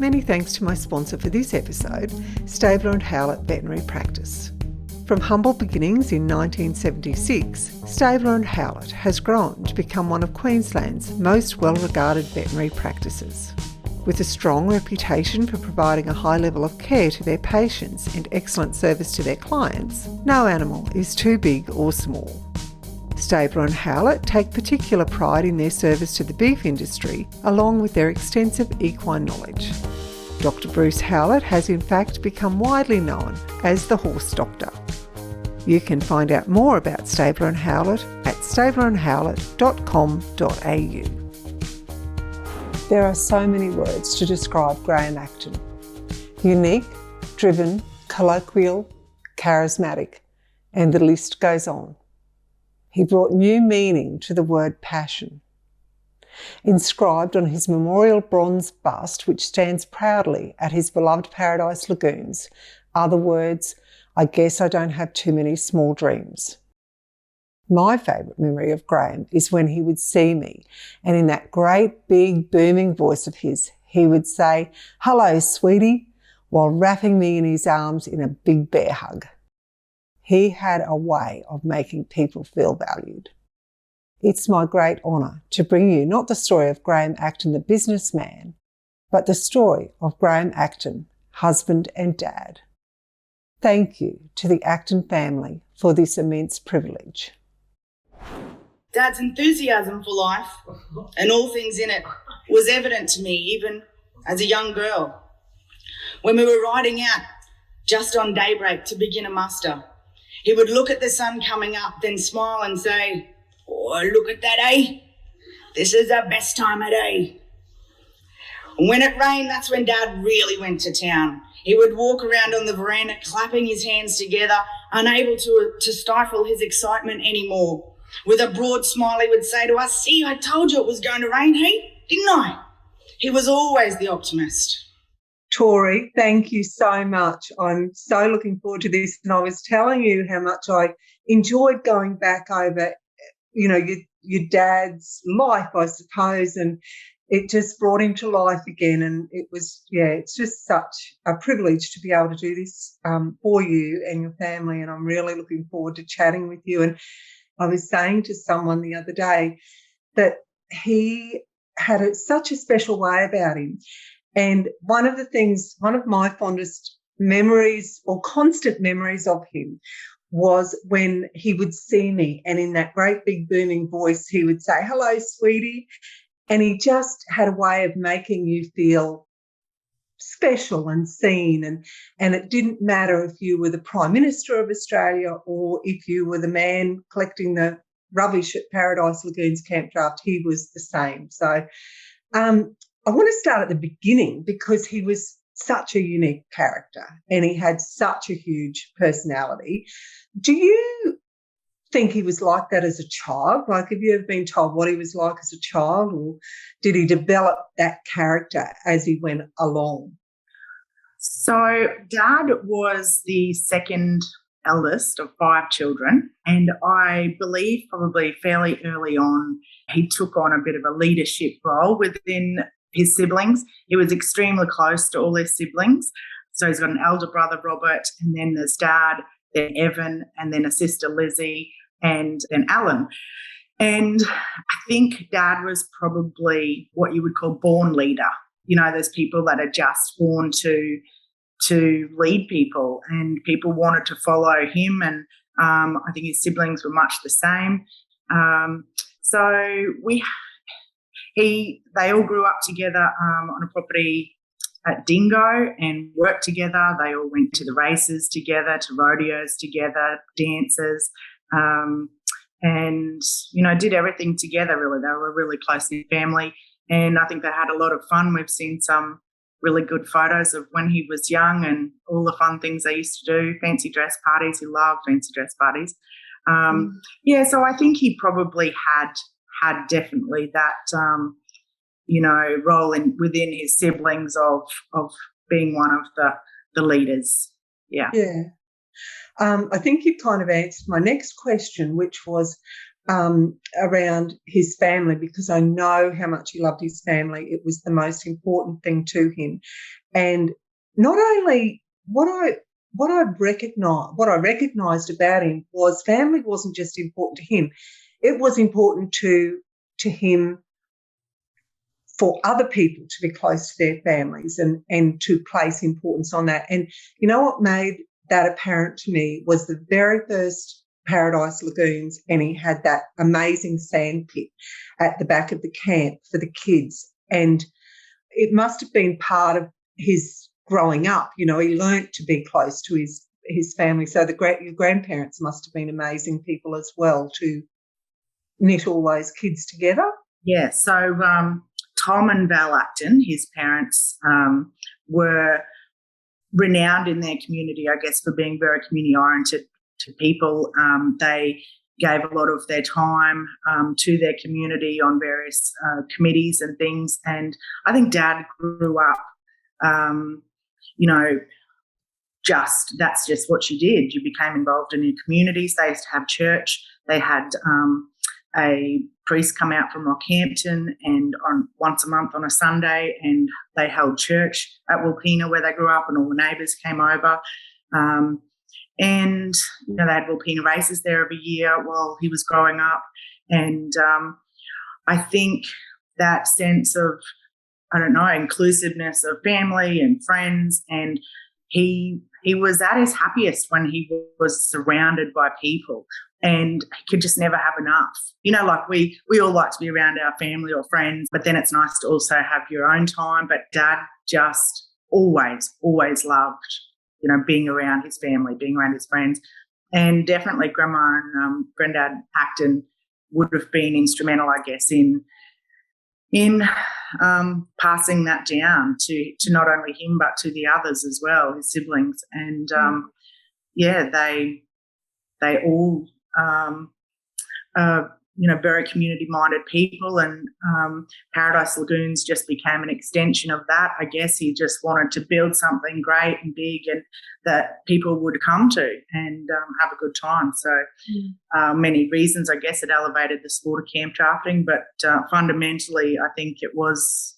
Many thanks to my sponsor for this episode, Stabler & Howlett Veterinary Practice. From humble beginnings in 1976, Stabler & Howlett has grown to become one of Queensland's most well-regarded veterinary practices. With a strong reputation for providing a high level of care to their patients and excellent service to their clients, no animal is too big or small. Stabler & Howlett take particular pride in their service to the beef industry, along with their extensive equine knowledge. Dr. Bruce Howlett has in fact become widely known as the horse doctor. You can find out more about Stabler & Howlett at stablerandhowlett.com.au. There are so many words to describe Graeme Acton. Unique, driven, colloquial, charismatic, and the list goes on. He brought new meaning to the word passion. Inscribed on his memorial bronze bust, which stands proudly at his beloved Paradise Lagoons, are the words, "I guess I don't have too many small dreams." My favourite memory of Graeme is when he would see me, and in that great big booming voice of his, he would say, "Hello, sweetie," while wrapping me in his arms in a big bear hug. He had a way of making people feel valued. It's my great honour to bring you not the story of Graeme Acton, the businessman, but the story of Graeme Acton, husband and dad. Thank you to the Acton family for this immense privilege. Dad's enthusiasm for life and all things in it was evident to me even as a young girl. When we were riding out just on daybreak to begin a muster, he would look at the sun coming up, then smile and say, "Oh, look at that, eh? This is the best time of day." When it rained, that's when Dad really went to town. He would walk around on the veranda, clapping his hands together, unable to stifle his excitement anymore. With a broad smile, he would say to us, "See, I told you it was going to rain, hey? Didn't I?" He was always the optimist. Tory, thank you so much. I'm so looking forward to this. And I was telling you how much I enjoyed going back over, your dad's life, I suppose, and it just brought him to life again. And it was, it's just such a privilege to be able to do this for you and your family. And I'm really looking forward to chatting with you. And I was saying to someone the other day that he had such a special way about him. And one of my fondest memories or constant memories of him was when he would see me and in that great big booming voice, he would say, "Hello, sweetie." And he just had a way of making you feel special and seen. And it didn't matter if you were the Prime Minister of Australia or if you were the man collecting the rubbish at Paradise Lagoons Camp Draft, he was the same. So I want to start at the beginning because he was such a unique character and he had such a huge personality. Do you think he was like that as a child? Like, have you ever been told what he was like as a child, or did he develop that character as he went along? So Dad was the second eldest of 5 children, and I believe probably fairly early on he took on a bit of a leadership role within his siblings. He was extremely close to all his siblings. So he's got an elder brother, Robert, and then there's Dad, then Evan, and then a sister, Lizzie, and then Alan. And I think Dad was probably what you would call born leader. There's people that are just born to lead people, and people wanted to follow him, and I think his siblings were much the same. They all grew up together on a property at Dingo and worked together. They all went to the races together, to rodeos together, dances, and, did everything together, really. They were a really close-knit family, and I think they had a lot of fun. We've seen some really good photos of when he was young and all the fun things they used to do, fancy dress parties. He loved fancy dress parties. So I think he probably had definitely that, role within his siblings of being one of the leaders. Yeah. Yeah. I think you kind of answered my next question, which was around his family, because I know how much he loved his family. It was the most important thing to him. And not only what I recognized about him was family wasn't just important to him. It was important to him for other people to be close to their families and to place importance on that. And you know what made that apparent to me was the very first Paradise Lagoons, and he had that amazing sand pit at the back of the camp for the kids. And it must have been part of his growing up. You know, he learnt to be close to his family. So your grandparents must have been amazing people as well to knit all those kids together. Yeah, so Tom and Val Acton, his parents, were renowned in their community, I guess, for being very community-oriented to people. They gave a lot of their time to their community on various committees and things. And I think Dad grew up, that's just what you did. You became involved in your communities. They used to have church. They had a priest come out from Rockhampton and on once a month on a Sunday, and they held church at Wilpena where they grew up, and all the neighbours came over. And, they had Wilpena races there every year while he was growing up. And I think that sense of, inclusiveness of family and friends, and he was at his happiest when he was surrounded by people, and he could just never have enough. Like we all like to be around our family or friends, but then it's nice to also have your own time. But Dad just always loved, being around his family, being around his friends. And definitely Grandma and Granddad Acton would have been instrumental, I guess, in passing that down to not only him but to the others as well, his siblings. And they all very community-minded people, and Paradise Lagoons just became an extension of that. I guess he just wanted to build something great and big, and that people would come to and have a good time. So many reasons, I guess, it elevated the sport of camp drafting, but fundamentally I think it was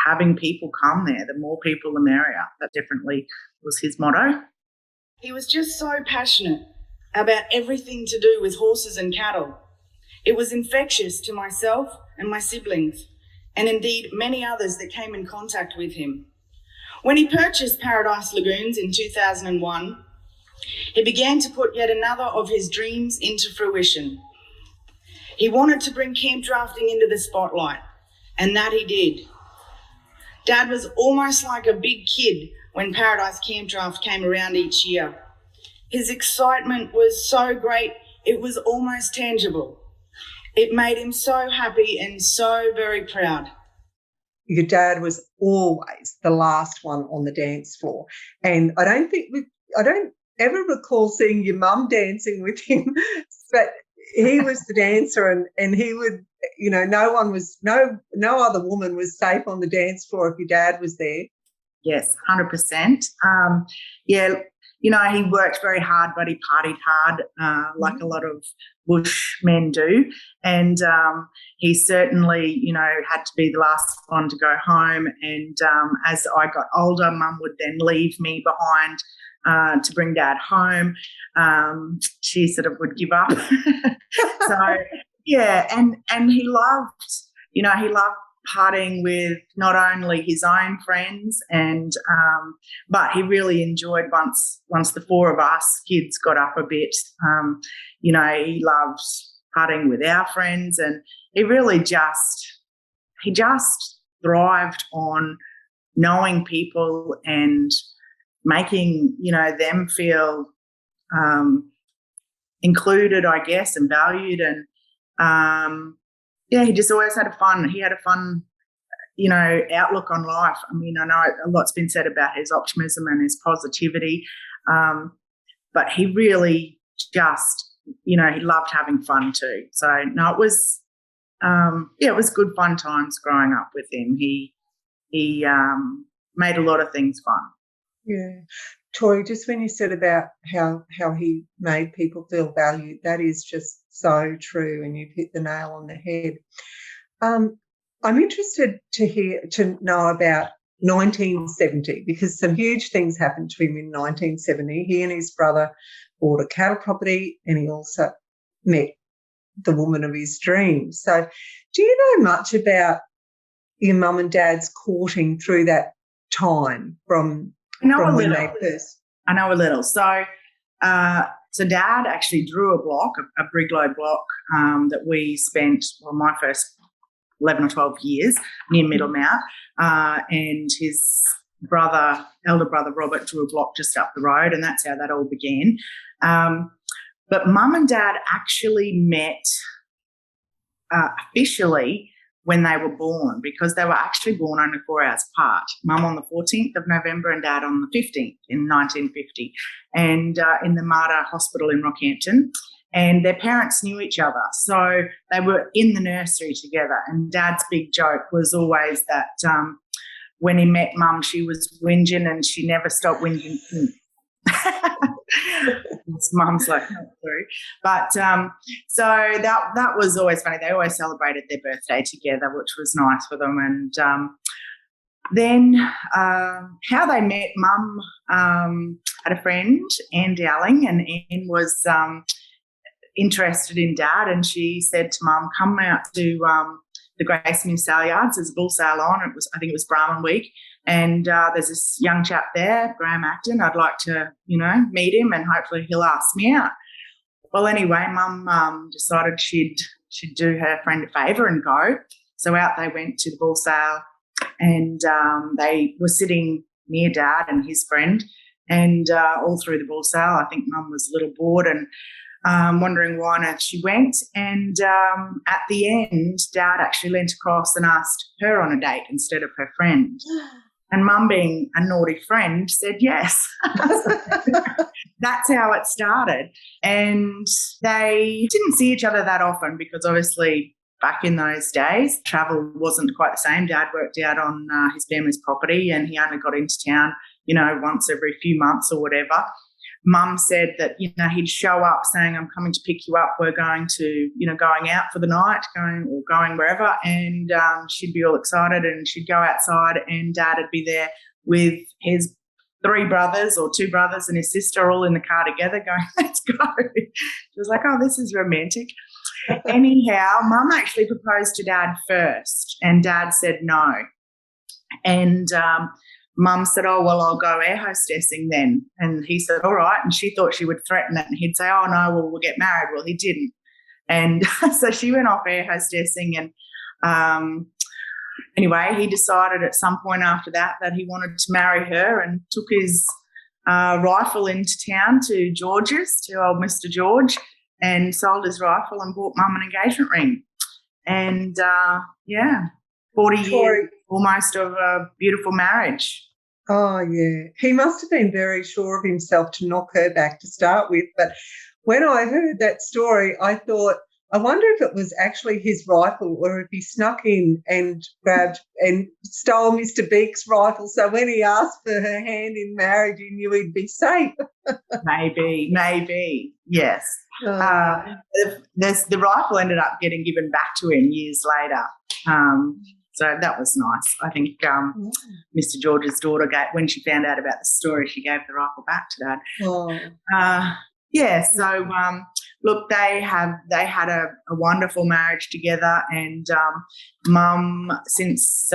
having people come there. The more people, the merrier. That definitely was his motto. He was just so passionate about everything to do with horses and cattle. It was infectious to myself and my siblings, and indeed many others that came in contact with him. When he purchased Paradise Lagoons in 2001, he began to put yet another of his dreams into fruition. He wanted to bring camp drafting into the spotlight, and that he did. Dad was almost like a big kid when Paradise Camp Draft came around each year. His excitement was so great, it was almost tangible. It made him so happy and so very proud. Your dad was always the last one on the dance floor. And I don't ever recall seeing your mum dancing with him, but he was the dancer, and he would, no other woman was safe on the dance floor if your dad was there. Yes, 100%. He worked very hard, but he partied hard, like a lot of bushmen do. And he certainly, had to be the last one to go home. And as I got older, Mum would then leave me behind to bring Dad home. She sort of would give up. So, and he loved partying with not only his own friends but he really enjoyed once the four of us kids got up a bit. He loved partying with our friends, and he really just thrived on knowing people and making them feel included, I guess, and valued. And he just always had he had a fun, outlook on life. I mean, I know a lot's been said about his optimism and his positivity, but he really just, he loved having fun too. So, no, it was good fun times growing up with him. He made a lot of things fun. Yeah. Tory, just when you said about how he made people feel valued, that is just so true, and you've hit the nail on the head. I'm interested to know about 1970, because some huge things happened to him in 1970. He and his brother bought a cattle property, and he also met the woman of his dreams. So do you know much about your mum and dad's courting through that time from when they first? I know a little. So Dad actually drew a block, a briglow block that we spent, my first 11 or 12 years near Middlemount, and his elder brother Robert, drew a block just up the road, and that's how that all began. But Mum and Dad actually met officially when they were born, because they were actually born only 4 hours apart. Mum on the 14th of November and Dad on the 15th in 1950, and in the Mater Hospital in Rockhampton. And their parents knew each other, so they were in the nursery together. And Dad's big joke was always that when he met Mum, she was whinging and she never stopped whinging. Mum's like, oh, sorry. But so that was always funny. They always celebrated their birthday together, which was nice for them. And then how they met, Mum had a friend, Anne Dowling, and Anne was interested in Dad, and she said to Mum, come out to the Graemes sale yards. There's a bull sale on. I think it was Brahman week. And there's this young chap there, Graeme Acton. I'd like to, meet him, and hopefully he'll ask me out. Well, anyway, Mum decided she'd do her friend a favour and go. So out they went to the bull sale, and they were sitting near Dad and his friend, and all through the bull sale, I think Mum was a little bored and wondering why on earth she went. And at the end, Dad actually leant across and asked her on a date instead of her friend. And Mum, being a naughty friend, said yes. That's how it started. And they didn't see each other that often, because obviously back in those days, travel wasn't quite the same. Dad worked out on his family's property, and he only got into town, once every few months or whatever. Mum said that, he'd show up saying, I'm coming to pick you up. We're going to, going out for the night, going wherever. And she'd be all excited, and she'd go outside, and Dad would be there with his 3 brothers or 2 brothers and his sister all in the car together going, let's go. She was like, oh, this is romantic. Anyhow, Mum actually proposed to Dad first, and Dad said no. And Mum said, oh, well, I'll go air hostessing then. And he said, all right. And she thought she would threaten it, and he'd say, oh, no, well, we'll get married. Well, he didn't. And so she went off air hostessing, and anyway, he decided at some point after that he wanted to marry her, and took his rifle into town to George's, to old Mr. George, and sold his rifle and bought Mum an engagement ring. And, 40 years almost of a beautiful marriage. Oh, yeah. He must have been very sure of himself to knock her back to start with. But when I heard that story, I thought, I wonder if it was actually his rifle, or if he snuck in and grabbed and stole Mr. Beek's rifle. So when he asked for her hand in marriage, he knew he'd be safe. Maybe, yes. The rifle ended up getting given back to him years later. So that was nice. I think Mr. George's daughter, when she found out about the story, she gave the rifle back to Dad. Oh. So look, they had a wonderful marriage together, and Mum, since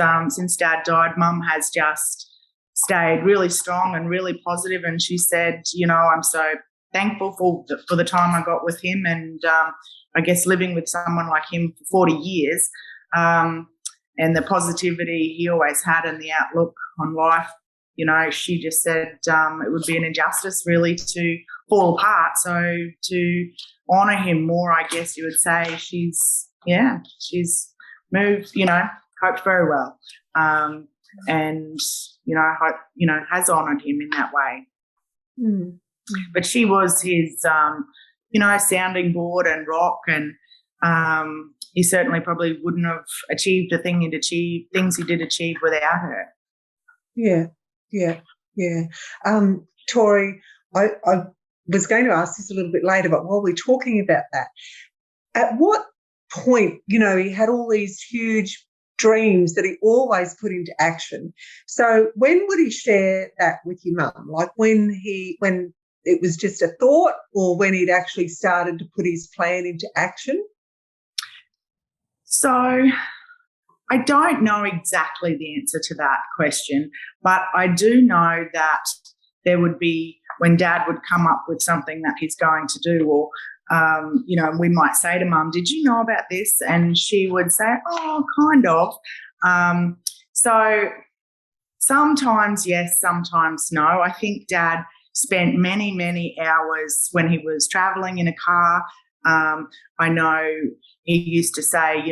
Dad died, Mum has just stayed really strong and really positive. And she said, I'm so thankful for the time I got with him, and I guess living with someone like him for 40 years. And the positivity he always had, and the outlook on life, she just said it would be an injustice really to fall apart. So to honour him more, I guess you would say, she's moved, coped very well. And, hope, has honoured him in that way. Mm. But she was his, sounding board and rock, and he certainly probably wouldn't have achieved things he did achieve without her. Yeah. Tory, I was going to ask this a little bit later, but while we're talking about that, at what point, he had all these huge dreams that he always put into action. So when would he share that with your mum? Like when it was just a thought, or when he'd actually started to put his plan into action? So I don't know exactly the answer to that question, but I do know that there would be, when Dad would come up with something that he's going to do, or we might say to Mum, "Did you know about this?" And she would say, "Oh, kind of." So sometimes yes, sometimes no. I think Dad spent many, many hours when he was travelling in a car. I know he used to say,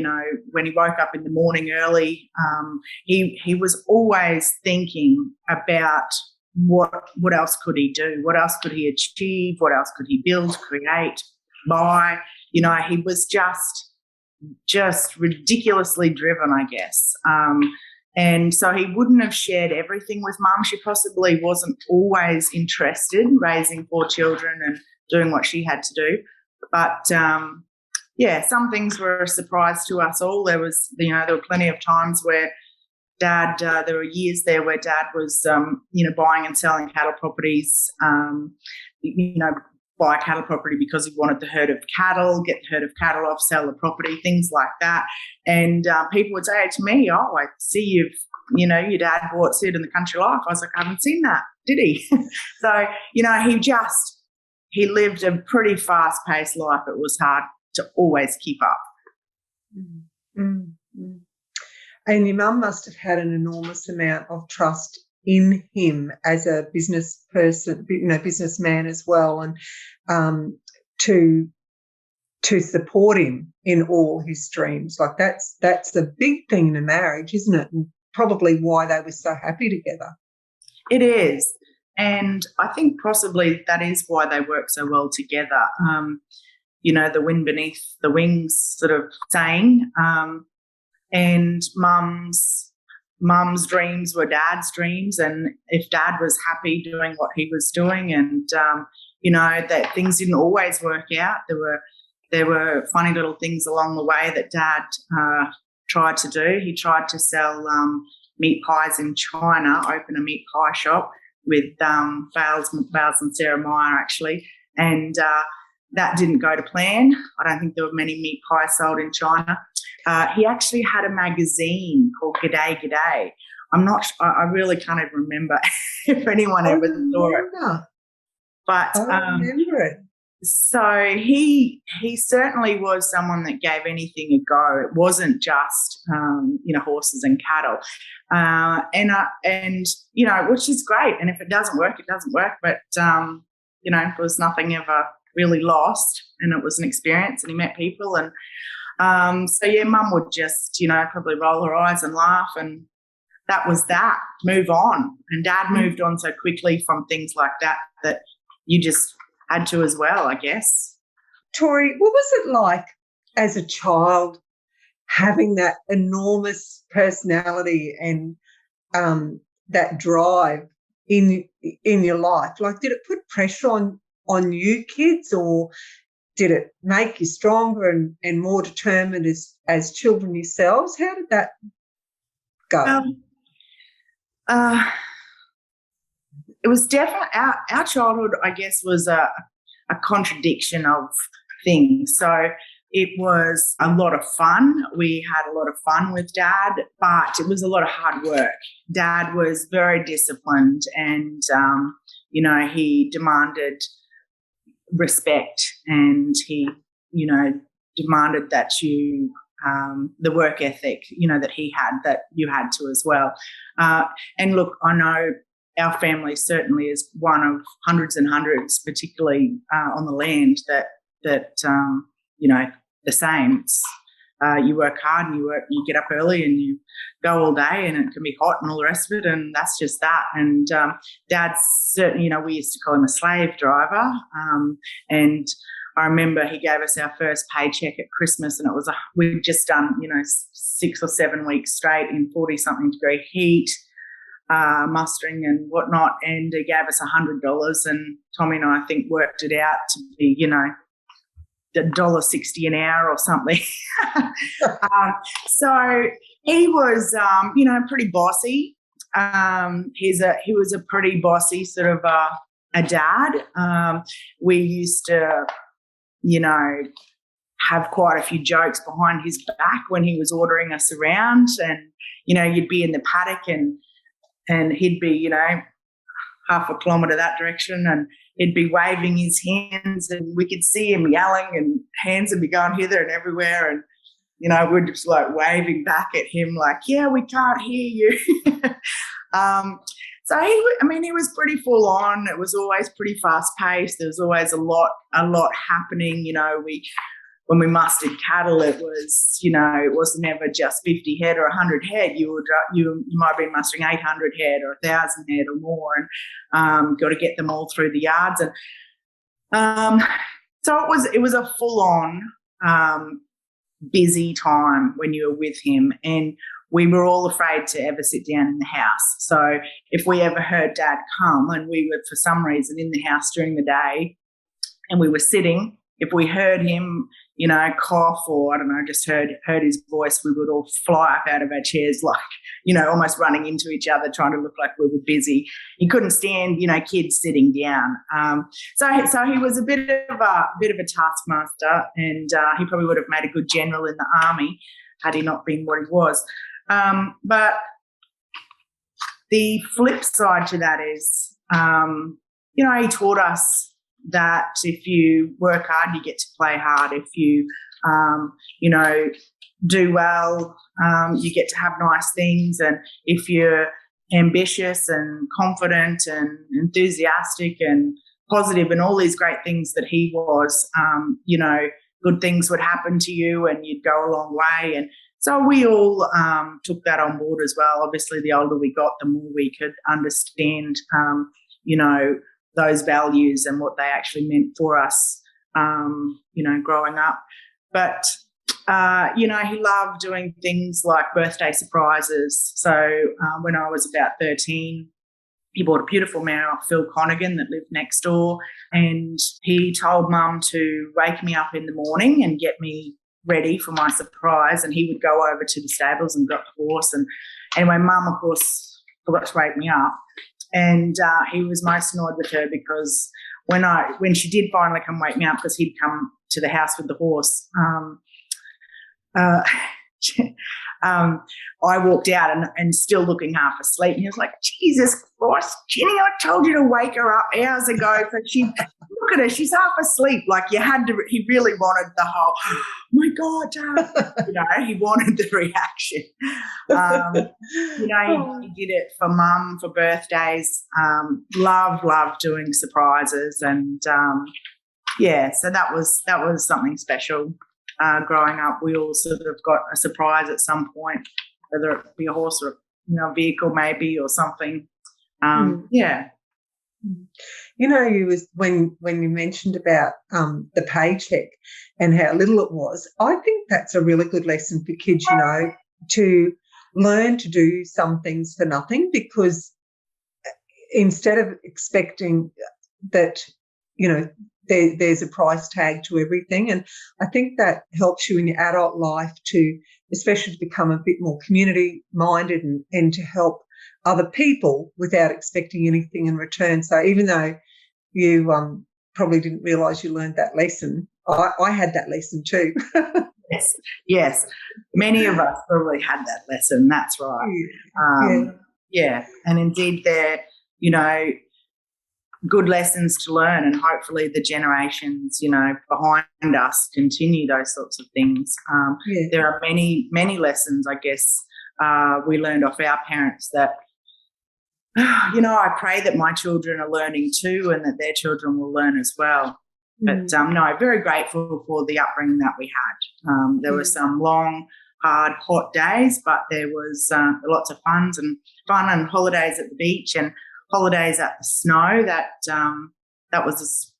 when he woke up in the morning early, he was always thinking about what else could he do, what else could he achieve, what else could he build, create, buy. He was just ridiculously driven, I guess. And so he wouldn't have shared everything with Mum. She possibly wasn't always interested in raising 4 children and doing what she had to do. But, some things were a surprise to us all. There were plenty of times where Dad, there were years there where Dad was, buying and selling cattle properties, buy cattle property because he wanted the herd of cattle, get the herd of cattle off, sell the property, things like that. And people would say to me, "Oh, I see your dad bought Sid in the Country Life." I was like, "I haven't seen that, did he?" So, he lived a pretty fast-paced life. It was hard to always keep up. Mm-hmm. And your mum must have had an enormous amount of trust in him as a business person, businessman as well, and to support him in all his dreams. Like that's the big thing in a marriage, isn't it? And probably why they were so happy together. It is. And I think possibly that is why they work so well together. The wind beneath the wings sort of saying. And Mum's dreams were Dad's dreams, and if Dad was happy doing what he was doing, and that things didn't always work out. There were funny little things along the way that Dad tried to do. He tried to sell meat pies in China, open a meat pie shop with Bales and Sarah Meyer actually, and that didn't go to plan. I don't think there were many meat pies sold in China. He actually had a magazine called G'day G'day. I really can't even remember if anyone ever saw it. But I remember it. So he certainly was someone that gave anything a go. It wasn't just horses and cattle, and which is great. And if it doesn't work, it doesn't work. But there was nothing ever really lost, and it was an experience. And he met people, and Mum would just probably roll her eyes and laugh, and that was that. Move on, and Dad moved on so quickly from things like that you just had to as well, I guess. Tory, what was it like as a child having that enormous personality and that drive in your life? Like, did it put pressure on you kids, or did it make you stronger and more determined as children yourselves? How did that go? It was definitely our childhood, I guess, was a contradiction of things. So it was a lot of fun. We had a lot of fun with Dad, but it was a lot of hard work. Dad was very disciplined, and he demanded respect, and he demanded that you the work ethic that he had, that you had to as well. And look, I know our family certainly is one of hundreds and hundreds, particularly on the land, that the same. It's, you work hard and you get up early and you go all day, and it can be hot and all the rest of it, and that's just that. And Dad's certainly, we used to call him a slave driver, and I remember he gave us our first paycheck at Christmas, and we'd just done 6 or 7 weeks straight in 40-something degree heat, mustering and whatnot, and he gave us $100, and Tommy and I think worked it out to be $1.60 an hour or something. So he was, pretty bossy. He was a pretty bossy sort of a dad. We used to, have quite a few jokes behind his back when he was ordering us around, and you'd be in the paddock and he'd be half a kilometre that direction, and he'd be waving his hands, and we could see him yelling, and hands would be going hither and everywhere, and we're just like waving back at him like, yeah, we can't hear you. So he was pretty full on. It was always pretty fast paced. There was always a lot happening. When we mustered cattle, it was, it was never just 50 head or 100 head. You might be mustering 800 head or 1,000 head or more, and got to get them all through the yards. And so it was a full on busy time when you were with him, and we were all afraid to ever sit down in the house. So if we ever heard Dad come and we were for some reason in the house during the day and we were sitting, if we heard him, cough or, I don't know, just heard his voice, we would all fly up out of our chairs like, almost running into each other, trying to look like we were busy. He couldn't stand, kids sitting down. So he was a bit of a taskmaster, and he probably would have made a good general in the army had he not been what he was. But the flip side to that is, he taught us that if you work hard, you get to play hard. If you, do well, you get to have nice things. And if you're ambitious and confident and enthusiastic and positive and all these great things that he was, good things would happen to you and you'd go a long way. And so we all took that on board as well. Obviously, the older we got, the more we could understand, those values and what they actually meant for us, growing up. But, he loved doing things like birthday surprises. So when I was about 13, he bought a beautiful mare off Phil Connigan that lived next door, and he told Mum to wake me up in the morning and get me ready for my surprise, and he would go over to the stables and got the horse. And anyway, Mum, of course, forgot to wake me up, and he was most annoyed with her because when she did finally come wake me up, because he'd come to the house with the horse, I walked out and still looking half asleep, and he was like, Jesus Christ, Jenny, I told you to wake her up hours ago. So look at her, she's half asleep. Like he really wanted the whole, oh my God, he wanted the reaction. He did it for Mum, for birthdays, loved doing surprises. And so that was something special. Growing up, we all sort of got a surprise at some point, whether it be a horse or a vehicle maybe or something. Yeah. You was when you mentioned about the paycheck and how little it was. I think that's a really good lesson for kids, to learn to do some things for nothing, because instead of expecting that, there's a price tag to everything. And I think that helps you in your adult life to, especially to become a bit more community minded and to help other people without expecting anything in return. So even though you probably didn't realise you learned that lesson, I had that lesson too. Yes. Many of us probably had that lesson. That's right. Yeah. And indeed they're, good lessons to learn, and hopefully the generations, behind us continue those sorts of things. There are many, many lessons, I guess, we learned off our parents that, I pray that my children are learning too, and that their children will learn as well. But very grateful for the upbringing that we had. There were some long, hard, hot days, but there was lots of fun and holidays at the beach and holidays at the snow. That was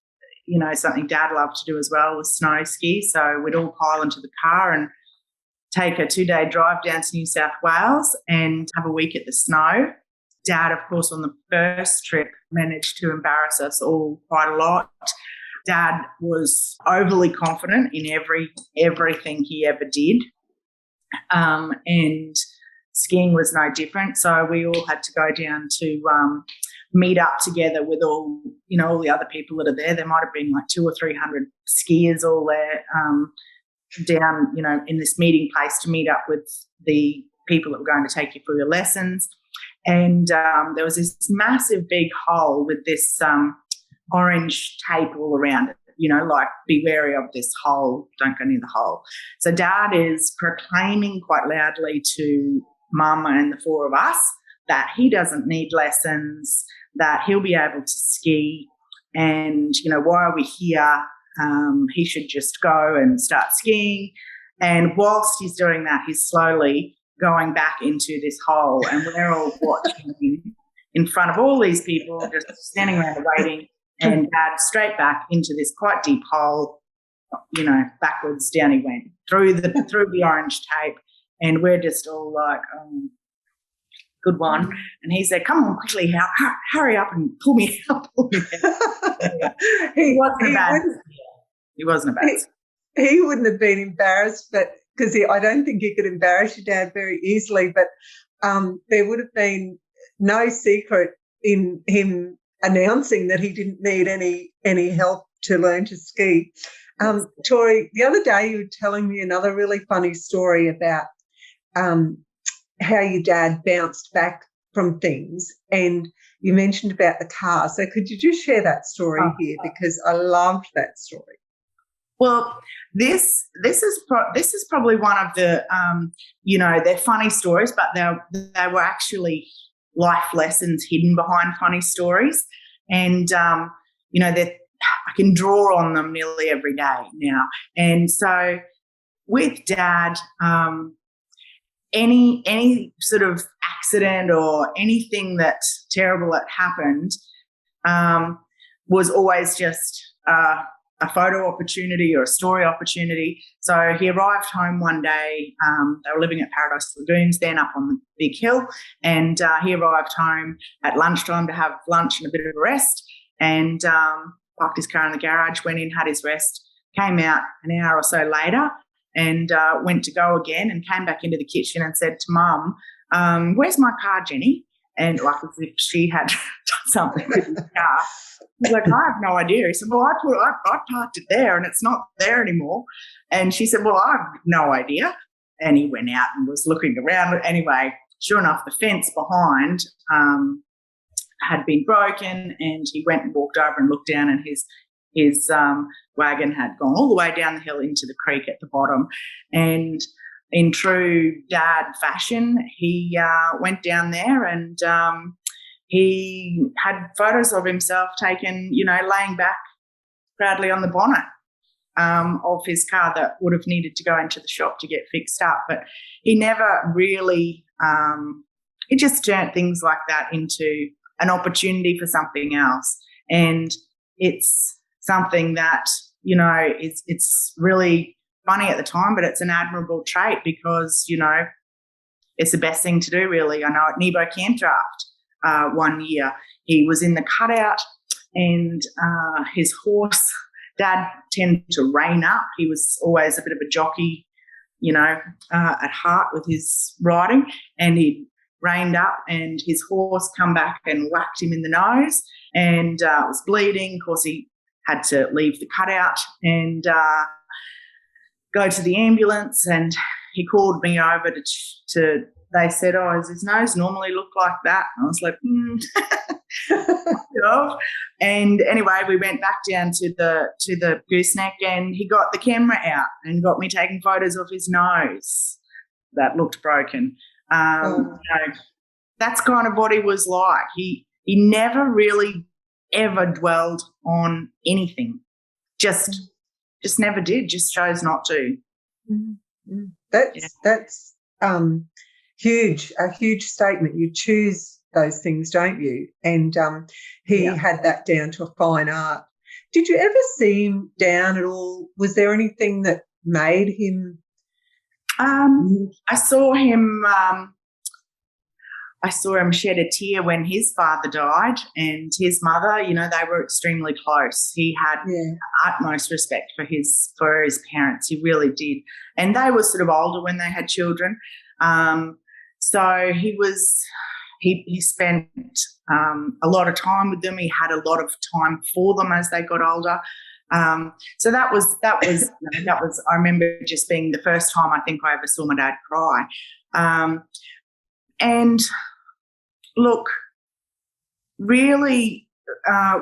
something Dad loved to do as well, was snow ski. So we'd all pile into the car and take a 2-day drive down to New South Wales and have a week at the snow. Dad, of course, on the first trip managed to embarrass us all quite a lot. Dad was overly confident in everything he ever did, and skiing was no different. So we all had to go down to meet up together with all the other people that are there. There might have been like 200 or 300 skiers all there down, in this meeting place to meet up with the people that were going to take you through your lessons. And there was this massive big hole with this orange tape all around it, like be wary of this hole, don't go near the hole. So Dad is proclaiming quite loudly to Mum and the four of us that he doesn't need lessons, that he'll be able to ski, and, why are we here? He should just go and start skiing. And whilst he's doing that, he's slowly going back into this hole, and we're all watching him in front of all these people, just standing around waiting, and Dad straight back into this quite deep hole, backwards down he went through the orange tape, and we're just all like, good one. And he said, come on quickly, hurry up and pull me out. He wasn't a bad. He wouldn't have been embarrassed, but because I don't think he could embarrass your dad very easily, but there would have been no secret in him announcing that he didn't need any help to learn to ski. Tory, the other day you were telling me another really funny story about how your dad bounced back from things, and you mentioned about the car. So could you just share that story here, because I loved that story. Well, this is probably one of the they're funny stories, but they were actually life lessons hidden behind funny stories, and I can draw on them nearly every day now. And so with Dad, any sort of accident or anything that's terrible that happened was always just a photo opportunity or a story opportunity. So he arrived home one day. They were living at Paradise Lagoons then up on the big hill, and he arrived home at lunchtime to have lunch and a bit of a rest, and parked his car in the garage, went in, had his rest, came out an hour or so later, and went to go again, and came back into the kitchen and said to Mum, where's my car, Jenny? And like as if she had done something with his car. He's like, I have no idea. He said, well, I parked it there and it's not there anymore. And she said, well, I have no idea. And he went out and was looking around. Anyway, sure enough, the fence behind had been broken, and he went and walked over and looked down, and his wagon had gone all the way down the hill into the creek at the bottom. And in true Dad fashion, he went down there, and he had photos of himself taken, laying back proudly on the bonnet of his car that would have needed to go into the shop to get fixed up. But he never really, he just turned things like that into an opportunity for something else. And it's something that, it's really funny at the time, but it's an admirable trait because, it's the best thing to do, really. I know at Nebo Campdraft one year, he was in the cutout, and his horse, Dad tended to rein up. He was always a bit of a jockey, at heart with his riding, and he reined up, and his horse come back and whacked him in the nose, and was bleeding. Of course, he had to leave the cutout and go to the ambulance, and he called me over to they said, oh, does his nose normally look like that? And I was like, And anyway, we went back down to the gooseneck, and he got the camera out and got me taking photos of his nose that looked broken. That's kind of what he was like. He never really ever dwelled on anything. Just never did. Just chose not to. Mm-hmm. That's huge. A huge statement. You choose those things, don't you? And he had that down to a fine art. Did you ever see him down at all? Was there anything that made him? I saw him. I saw him shed a tear when his father died, and his mother, you know, they were extremely close. He had utmost respect for his parents. He really did. And they were sort of older when they had children. So he spent a lot of time with them. He had a lot of time for them as they got older. So that was I remember just being the first time I think I ever saw my dad cry. And look, really,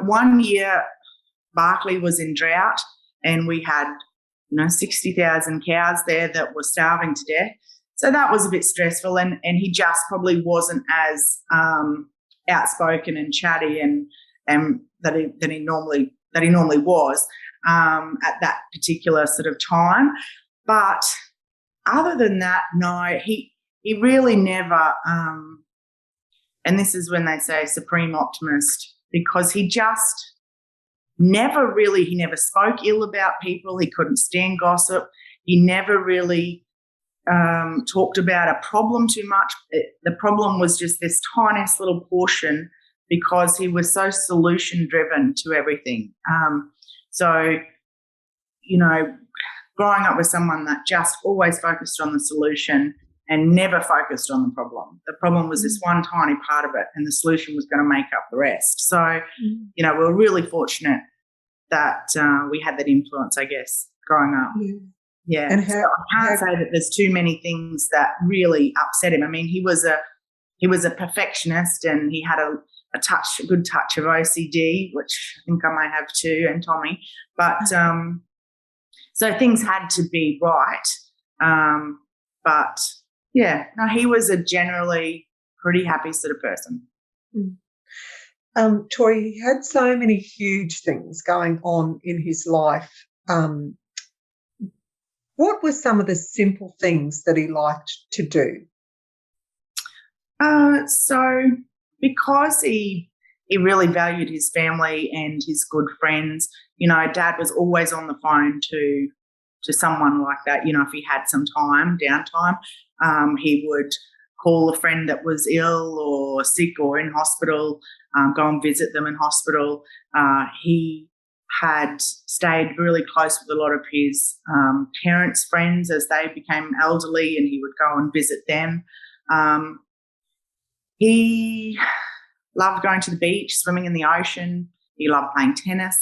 one year Barclay was in drought, and we had 60,000 cows there that were starving to death. So that was a bit stressful, and he just probably wasn't as outspoken and chatty and that he normally was at that particular sort of time. But other than that, no, he really never. And this is when they say supreme optimist, because he just never spoke ill about people. He couldn't stand gossip. He never really talked about a problem too much. The problem was just this tiniest little portion, because he was so solution driven to everything. So, growing up with someone that just always focused on the solution and never focused on the problem. The problem was this one tiny part of it, and the solution was going to make up the rest. So, we were really fortunate that we had that influence, I guess, growing up. Yeah. And so I can't say that there's too many things that really upset him. I mean, he was a perfectionist, and he had a good touch of OCD, which I think I may have too, and Tommy. But so things had to be right. But yeah, no, he was a generally pretty happy sort of person. Tory, he had so many huge things going on in his life. What were some of the simple things that he liked to do? So because he really valued his family and his good friends, Dad was always on the phone to someone like that. If he had some downtime, he would call a friend that was ill or sick or in hospital, go and visit them in hospital. He had stayed really close with a lot of his parents' friends as they became elderly, and he would go and visit them. He loved going to the beach, swimming in the ocean. He loved playing tennis.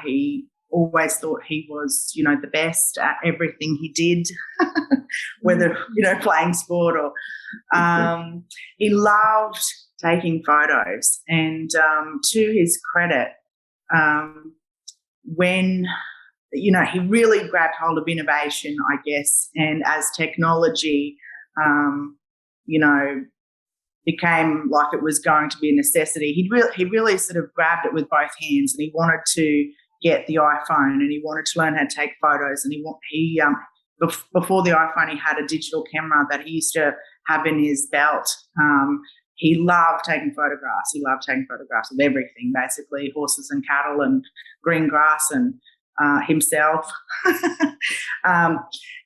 He always thought he was, the best at everything he did, whether, playing sport or he loved taking photos. And to his credit, when, he really grabbed hold of innovation, I guess, and as technology, became like it was going to be a necessity, he really sort of grabbed it with both hands, and he wanted to get the iPhone, and he wanted to learn how to take photos. And before the iPhone, he had a digital camera that he used to have in his belt. He loved taking photographs. He loved taking photographs of everything, basically, horses and cattle and green grass and himself.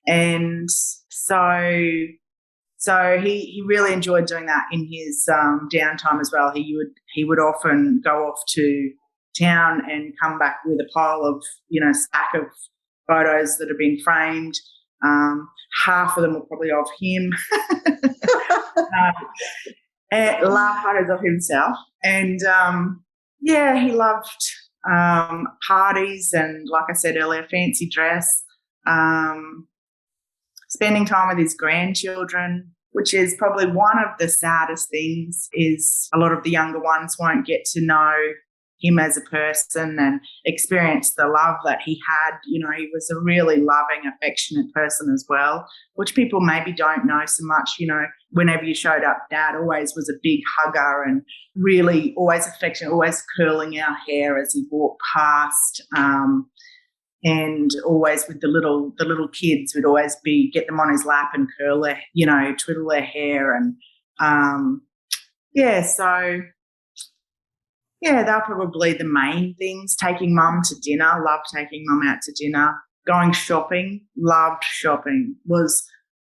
And so he really enjoyed doing that in his downtime as well. He would often go off to town and come back with a pile of, stack of photos that have been framed. Half of them were probably of him. And love photos of himself. And, he loved parties and, like I said earlier, fancy dress, spending time with his grandchildren, which is probably one of the saddest things, is a lot of the younger ones won't get to know him as a person and experience the love that he had. He was a really loving, affectionate person as well, which people maybe don't know so much. Whenever you showed up, Dad always was a big hugger and really always affectionate, always curling our hair as he walked past. And always with the little kids, would always get them on his lap and curl their, twiddle their hair. And they're probably the main things. Taking Mum to dinner, loved taking Mum out to dinner. Going shopping, loved shopping. Was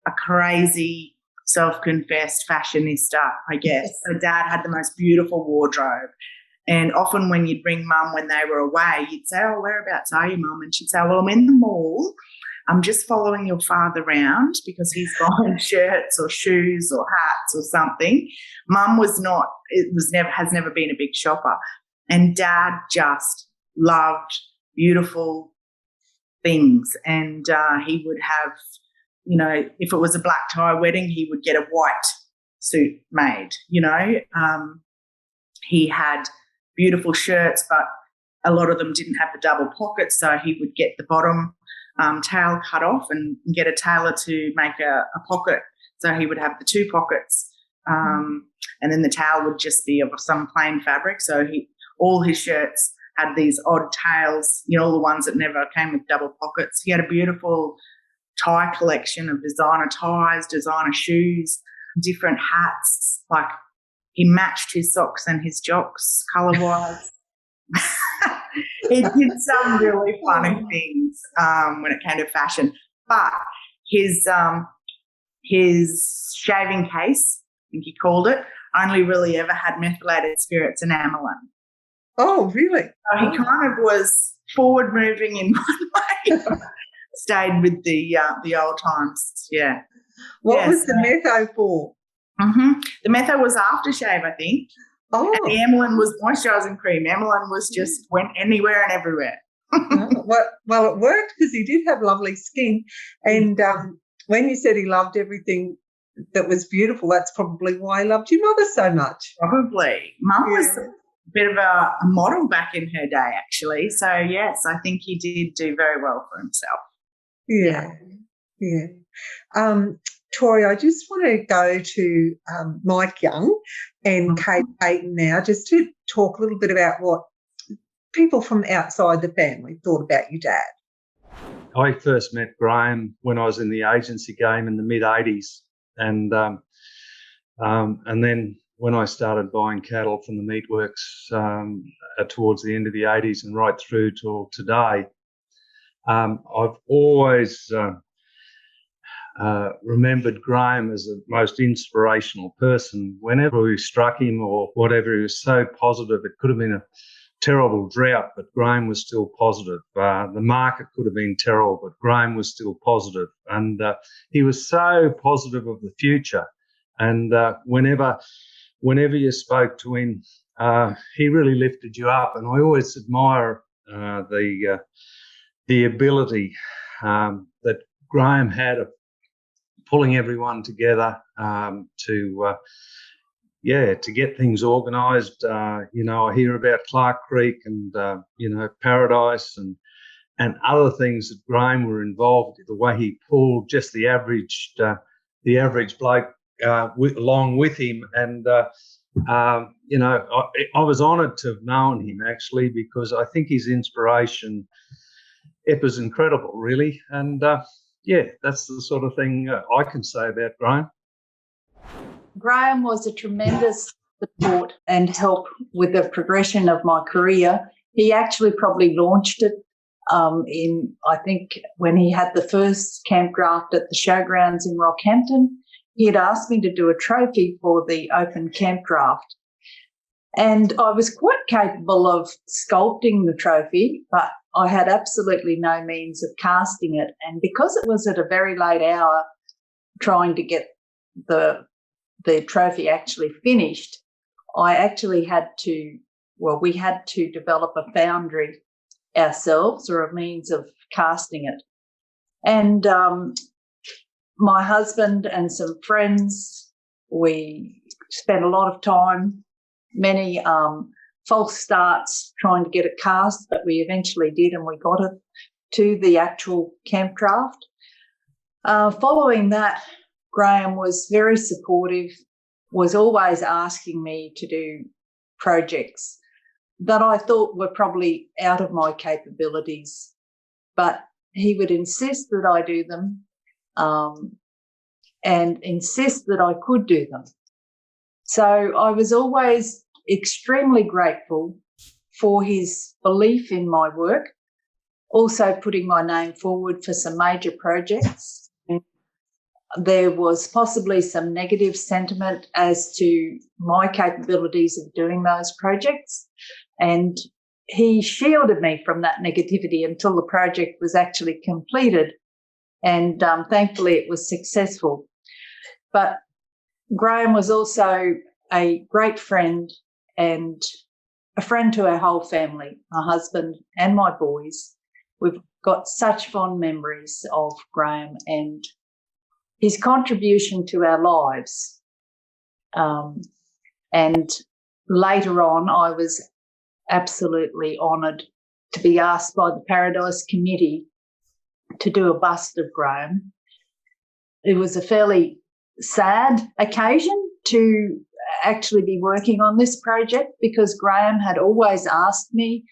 a crazy self-confessed fashionista, I guess. So Dad had the most beautiful wardrobe. And often when you'd bring Mum when they were away, you'd say, oh, whereabouts are you, Mum? And she'd say, well, I'm in the mall. I'm just following your father around because he's buying shirts or shoes or hats or something. Mum has never been a big shopper. And Dad just loved beautiful things. And he would have, if it was a black tie wedding, he would get a white suit made, He had beautiful shirts, but a lot of them didn't have the double pockets, so he would get the bottom tail cut off and get a tailor to make a pocket. So he would have the two pockets, and then the tail would just be of some plain fabric. So all his shirts had these odd tails, all the ones that never came with double pockets. He had a beautiful tie collection of designer ties, designer shoes, different hats. Like, he matched his socks and his jocks colour-wise. He did some really funny things when it came to fashion. But his shaving case, I think he called it, only really ever had methylated spirits and aniline. Oh, really? So he kind of was forward-moving in one way. Stayed with the old times, yeah. What was the metho for? The metho was aftershave, I think. Oh. And the aniline was moisturising cream. Aniline was just went anywhere and everywhere. Well, it worked because he did have lovely skin. And when you said he loved everything that was beautiful, that's probably why he loved your mother so much. Probably. Mum was a bit of a model back in her day, actually. So, yes, I think he did do very well for himself. Yeah. Tory, I just want to go to Mike Young and Kate Acton now, just to talk a little bit about what people from outside the family thought about your dad. I first met Graeme when I was in the agency game in the mid-'80s, and then when I started buying cattle from the meatworks towards the end of the '80s and right through till today, I've always remembered Graeme as the most inspirational person. Whenever we struck him or whatever, he was so positive. It could have been a terrible drought, but Graeme was still positive. The market could have been terrible, but Graeme was still positive. And he was so positive of the future. And whenever you spoke to him, he really lifted you up. And I always admire the ability that Graeme had of pulling everyone together to get things organised. I hear about Clark Creek and Paradise and other things that Graeme were involved in. The way he pulled just the average bloke along with him, and I was honoured to have known him actually, because I think his inspiration, it was incredible, really, and. That's the sort of thing I can say about Graeme. Graeme was a tremendous support and help with the progression of my career. He actually probably launched it I think, when he had the first camp draft at the showgrounds in Rockhampton. He had asked me to do a trophy for the open camp draft. And I was quite capable of sculpting the trophy, but I had absolutely no means of casting it. And because it was at a very late hour trying to get the trophy actually finished, I actually we had to develop a foundry ourselves, or a means of casting it. And my husband and some friends, we spent a lot of time, many false starts trying to get it cast, but we eventually did, and we got it to the actual camp draft. Following that, Graeme was very supportive, was always asking me to do projects that I thought were probably out of my capabilities, but he would insist that I do them and insist that I could do them. So I was always extremely grateful for his belief in my work, also putting my name forward for some major projects. there was possibly some negative sentiment as to my capabilities of doing those projects. And he shielded me from that negativity until the project was actually completed. And thankfully it was successful. But Graeme was also a great friend and a friend to our whole family, my husband and my boys. We've got such fond memories of Graeme and his contribution to our lives. And later on, I was absolutely honoured to be asked by the Paradise Committee to do a bust of Graeme. It was a fairly sad occasion to actually be working on this project because Graeme had always asked me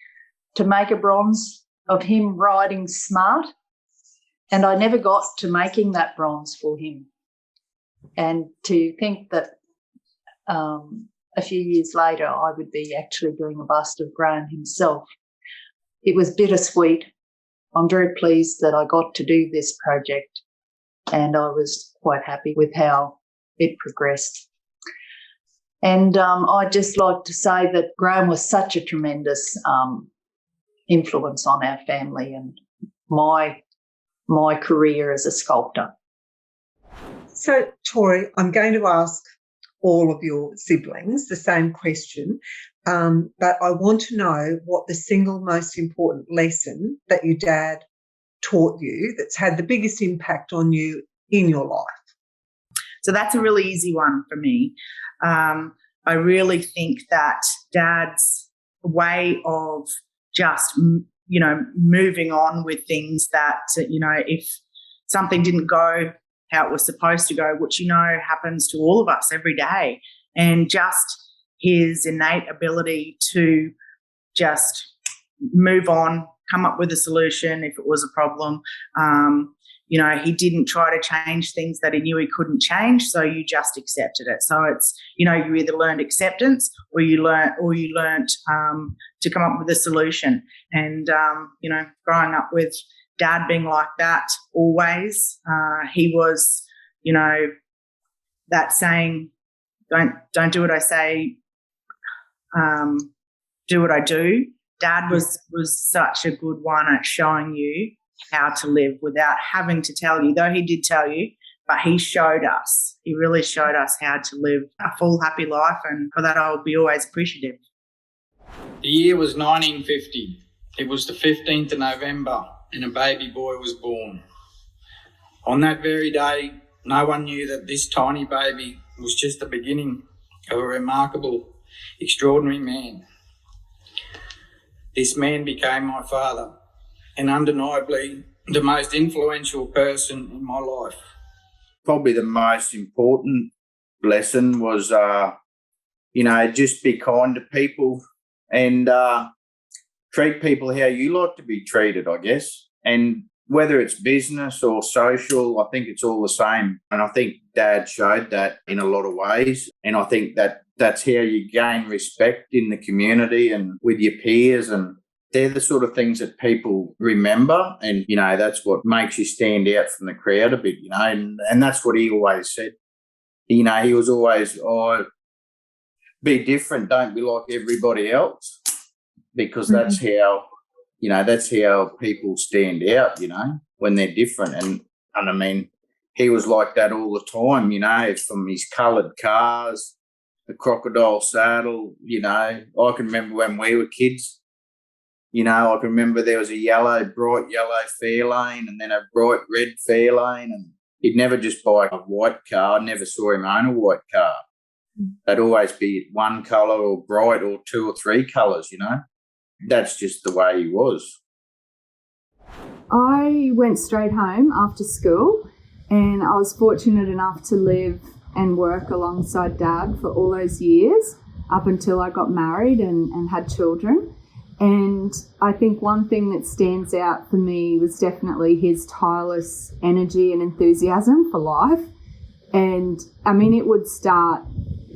to make a bronze of him riding smart, and I never got to making that bronze for him. And to think that a few years later I would be actually doing a bust of Graeme himself, it was bittersweet. I'm very pleased that I got to do this project, and I was quite happy with how it progressed. And I'd just like to say that Graeme was such a tremendous influence on our family and my career as a sculptor. So, Tory, I'm going to ask all of your siblings the same question, but I want to know what the single most important lesson that your dad taught you that's had the biggest impact on you in your life. So that's a really easy one for me. I really think that Dad's way of just, moving on with things that, if something didn't go how it was supposed to go, which, happens to all of us every day, and just his innate ability to just move on, come up with a solution if it was a problem. He didn't try to change things that he knew he couldn't change, so you just accepted it. So it's, you either learned acceptance or you learnt to come up with a solution. And, growing up with Dad being like that always, he was, that saying, don't do what I say, do what I do. Dad was such a good one at showing you how to live without having to tell you, though he did tell you, but he showed us. He really showed us how to live a full, happy life, and for that I'll be always appreciative. The year was 1950. It was the 15th of November and a baby boy was born. On that very day, no one knew that this tiny baby was just the beginning of a remarkable, extraordinary man. This man became my father, and undeniably the most influential person in my life. Probably the most important lesson was, just be kind to people and treat people how you like to be treated, I guess. And whether it's business or social, I think it's all the same. And I think Dad showed that in a lot of ways. And I think that's how you gain respect in the community and with your peers, and they're the sort of things that people remember, and, that's what makes you stand out from the crowd a bit, and that's what he always said. He was always, be different, don't be like everybody else, because that's how, that's how people stand out, when they're different. And I mean, he was like that all the time, from his coloured cars, the crocodile saddle, I can remember when we were kids, I can remember there was a bright yellow Fairlane and then a bright red Fairlane, and he'd never just buy a white car. I never saw him own a white car. They'd always be one colour or bright or two or three colours, That's just the way he was. I went straight home after school, and I was fortunate enough to live and work alongside Dad for all those years up until I got married and had children. And I think one thing that stands out for me was definitely his tireless energy and enthusiasm for life. And I mean, it would start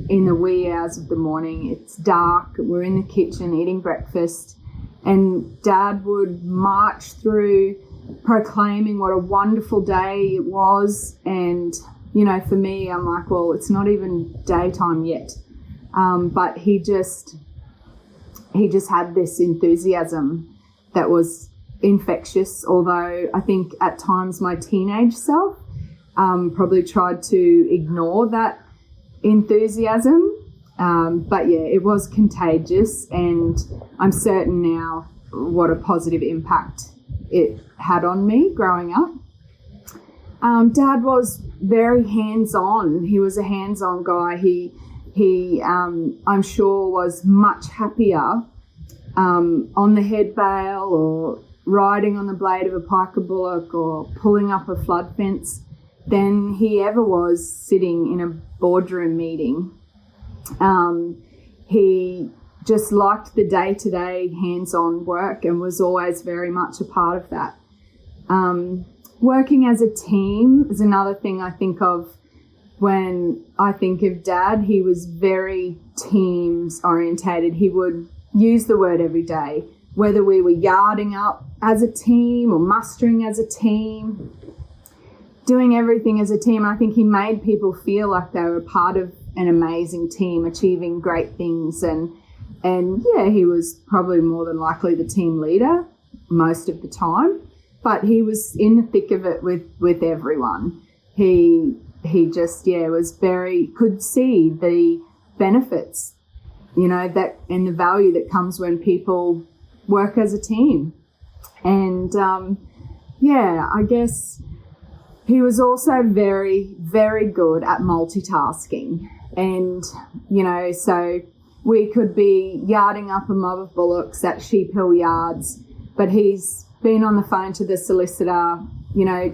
in the wee hours of the morning. It's dark, we're in the kitchen eating breakfast, and Dad would march through proclaiming what a wonderful day it was, and for me, I'm like, well, it's not even daytime yet. But he just had this enthusiasm that was infectious, although I think at times my teenage self probably tried to ignore that enthusiasm. But yeah, it was contagious, and I'm certain now what a positive impact it had on me growing up. Dad was very hands-on. He was a hands-on guy. He I'm sure was much happier on the head bale or riding on the blade of a piker bullock or pulling up a flood fence than he ever was sitting in a boardroom meeting. He just liked the day-to-day hands-on work and was always very much a part of that. Working as a team is another thing I think of when I think of Dad. He was very teams orientated. He would use the word every day, whether we were yarding up as a team or mustering as a team, doing everything as a team. I think he made people feel like they were part of an amazing team, achieving great things. And yeah, he was probably more than likely the team leader most of the time, but he was in the thick of it with everyone. He just, could see the benefits, that and the value that comes when people work as a team. And I guess he was also very, very good at multitasking. And, so we could be yarding up a mob of bullocks at Sheep Hill Yards, but he's been on the phone to the solicitor,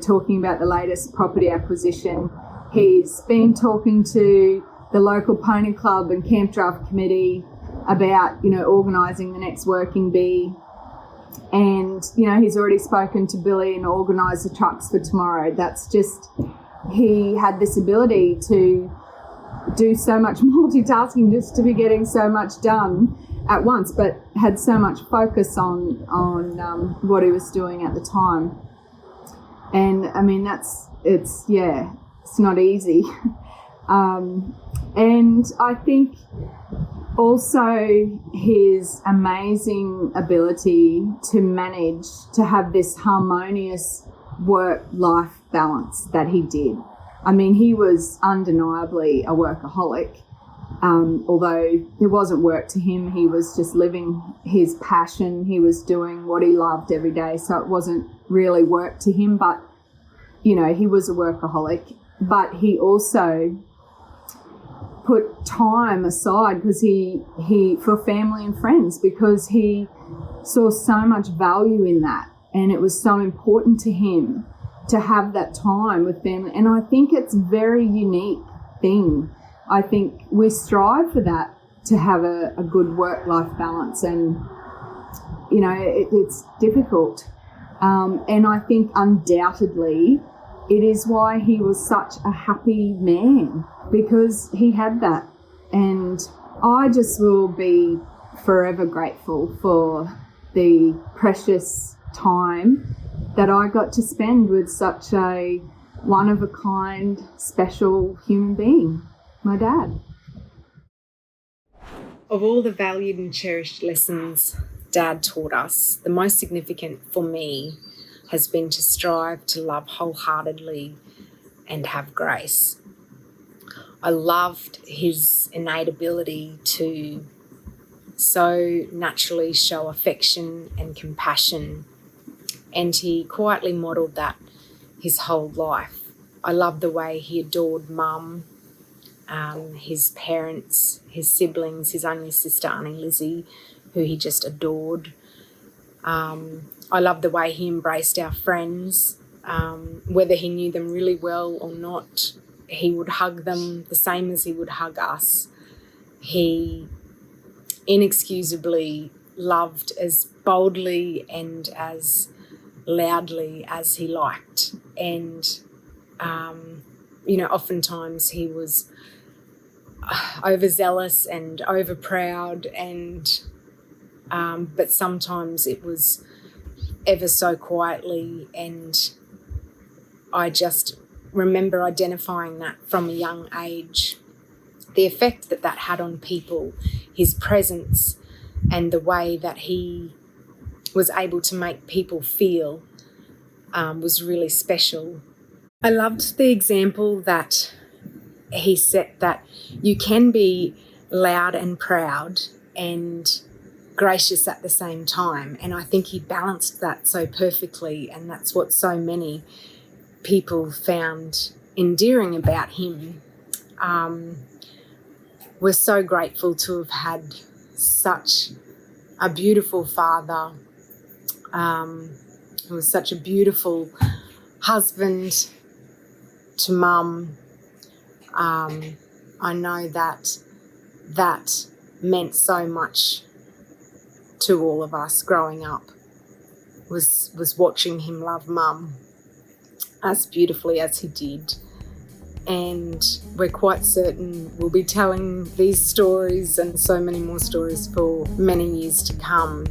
talking about the latest property acquisition. He's been talking to the local pony club and camp draft committee about, organising the next working bee. And, he's already spoken to Billy and organised the trucks for tomorrow. That's just, he had this ability to do so much multitasking just to be getting so much done at once, but had so much focus on what he was doing at the time. And, I mean, it's not easy. And I think also his amazing ability to manage to have this harmonious work-life balance that he did. I mean, he was undeniably a workaholic. Although it wasn't work to him, he was just living his passion. He was doing what he loved every day, so it wasn't really work to him. But, he was a workaholic. But he also put time aside because he for family and friends, because he saw so much value in that, and it was so important to him to have that time with family. And I think it's a very unique thing. I think we strive for that, to have a good work-life balance, and it's difficult. And I think undoubtedly it is why he was such a happy man, because he had that. And I just will be forever grateful for the precious time that I got to spend with such a one-of-a-kind, special human being, my dad. Of all the valued and cherished lessons Dad taught us, the most significant for me has been to strive to love wholeheartedly and have grace. I loved his innate ability to so naturally show affection and compassion, and he quietly modelled that his whole life. I loved the way he adored Mum, his parents, his siblings, his only sister, Auntie Lizzie, who he just adored. I loved the way he embraced our friends, whether he knew them really well or not. He would hug them the same as he would hug us. He inexcusably loved as boldly and as loudly as he liked. And, oftentimes he was overzealous and overproud, and but sometimes it was ever so quietly, and I just remember identifying that from a young age. The effect that had on people, his presence, and the way that he was able to make people feel was really special. I loved the example that he set, that you can be loud and proud and gracious at the same time. And I think he balanced that so perfectly, and that's what so many people found endearing about him. We're so grateful to have had such a beautiful father, who was such a beautiful husband to Mum. I know that meant so much to all of us growing up, was watching him love Mum as beautifully as he did. And we're quite certain we'll be telling these stories and so many more stories for many years to come.